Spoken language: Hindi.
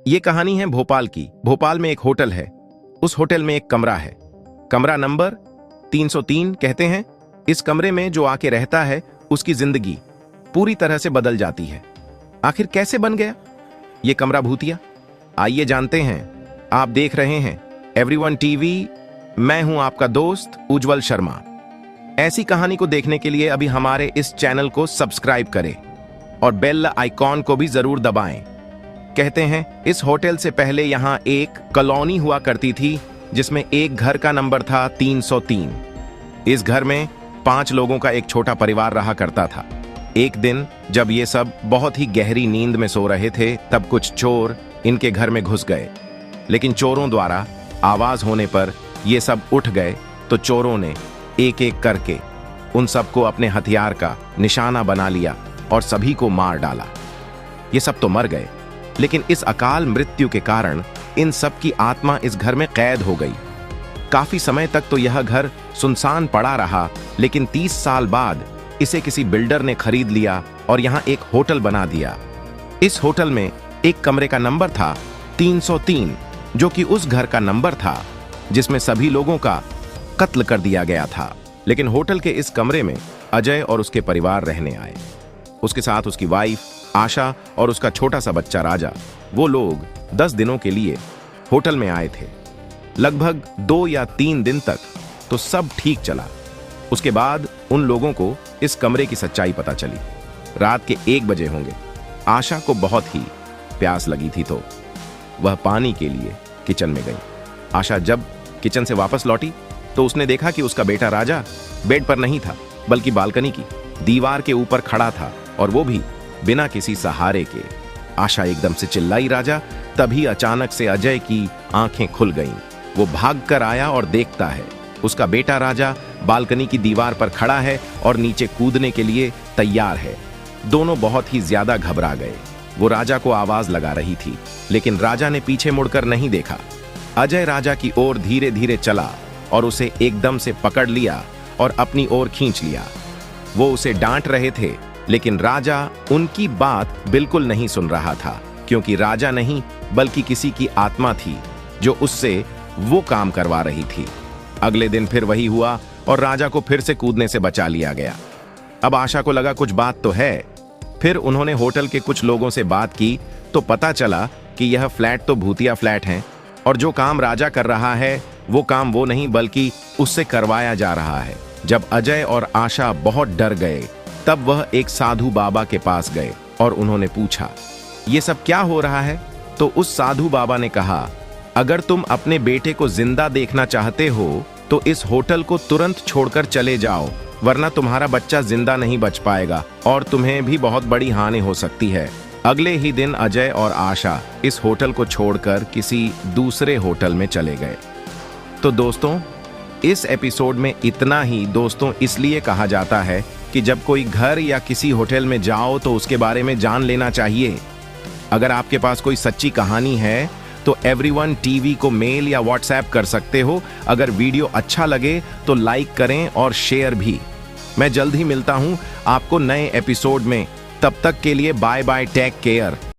ये कहानी है भोपाल की। भोपाल में एक होटल है। उस होटल में एक कमरा है, कमरा नंबर 303 कहते हैं। इस कमरे में जो आके रहता है उसकी जिंदगी पूरी तरह से बदल जाती है। आखिर कैसे बन गया ये कमरा भूतिया? आइए जानते हैं। आप देख रहे हैं एवरीवन टीवी। मैं हूं आपका दोस्त उज्जवल शर्मा। ऐसी कहानी को देखने के लिए अभी हमारे इस चैनल को सब्सक्राइब करें और बेल आइकॉन को भी जरूर दबाएं। कहते हैं इस होटल से पहले यहां एक कॉलोनी हुआ करती थी जिसमें एक घर का नंबर था 303। इस घर में 5 लोगों का एक छोटा परिवार रहा करता था। एक दिन जब ये सब बहुत ही गहरी नींद में सो रहे थे तब कुछ चोर इनके घर में घुस गए। लेकिन चोरों द्वारा आवाज होने पर ये सब उठ गए तो चोरों ने एक एक करके उन सबको अपने हथियार का निशाना बना लिया और सभी को मार डाला। ये सब तो मर गए, लेकिन इस अकाल मृत्यु के कारण इन सब की आत्मा इस घर में कैद हो गई। काफी समय तक तो यह घर सुनसान पड़ा रहा, लेकिन 30 साल बाद इसे किसी बिल्डर ने खरीद लिया और यहाँ एक होटल बना दिया। इस होटल में एक कमरे का नंबर था 303, जो कि उस घर का नंबर था जिसमें सभी लोगों का कत्ल कर दिया गया था। लेकिन होटल के इस कमरे में अजय और उसके परिवार रहने आए। उसके साथ उसकी वाइफ आशा और उसका छोटा सा बच्चा राजा। वो लोग 10 दिनों के लिए होटल में आए थे। लगभग 2 या 3 दिन तक तो सब ठीक चला। उसके बाद उन लोगों को इस कमरे की सच्चाई पता चली। रात के 1 बजे होंगे। आशा को बहुत ही प्यास लगी थी तो वह पानी के लिए किचन में गई। आशा जब किचन से वापस लौटी तो उसने देखा कि उसका बेटा राजा बेड पर नहीं था, बल्कि बालकनी की दीवार के ऊपर खड़ा था, और वो भी बिना किसी सहारे के। आशा एकदम से चिल्लाई राजा। तभी अचानक से अजय की आंखें खुल गईं। वो भागकर आया और देखता है उसका बेटा राजा बालकनी की दीवार पर खड़ा है और नीचे कूदने के लिए तैयार है। दोनों बहुत ही ज्यादा घबरा गए। वो राजा को आवाज लगा रही थी, लेकिन राजा ने पीछे मुड़कर नहीं देखा। अजय राजा की ओर धीरे धीरे चला और उसे एकदम से पकड़ लिया और अपनी ओर खींच लिया। वो उसे डांट रहे थे, लेकिन राजा उनकी बात बिल्कुल नहीं सुन रहा था, क्योंकि राजा नहीं बल्कि किसी की आत्मा थी जो उससे वो काम करवा रही थी। अगले दिन फिर वही हुआ और राजा को फिर से कूदने से बचा लिया गया। अब आशा को लगा कुछ बात तो है। फिर उन्होंने होटल के कुछ लोगों से बात की तो पता चला कि यह फ्लैट तो भूतिया फ्लैट है और जो काम राजा कर रहा है वो काम वो नहीं बल्कि उससे करवाया जा रहा है। जब अजय और आशा बहुत डर गए तब वह एक साधु बाबा के पास गए और उन्होंने पूछा ये सब क्या हो रहा है। तो उस साधु बाबा ने कहा अगर तुम अपने बेटे को जिंदा देखना चाहते हो तो इस होटल को तुरंत छोड़कर चले जाओ, वरना तुम्हारा बच्चा जिंदा नहीं बच पाएगा और तुम्हें भी बहुत बड़ी हानि हो सकती है। अगले ही दिन अजय और आशा इस होटल को छोड़कर किसी दूसरे होटल में चले गए। तो दोस्तों, इस एपिसोड में इतना ही। दोस्तों, इसलिए कहा जाता है कि जब कोई घर या किसी होटल में जाओ तो उसके बारे में जान लेना चाहिए। अगर आपके पास कोई सच्ची कहानी है तो एवरीवन टीवी को मेल या व्हाट्सएप कर सकते हो। अगर वीडियो अच्छा लगे तो लाइक करें और शेयर भी। मैं जल्द ही मिलता हूं आपको नए एपिसोड में। तब तक के लिए बाय बाय, टेक केयर।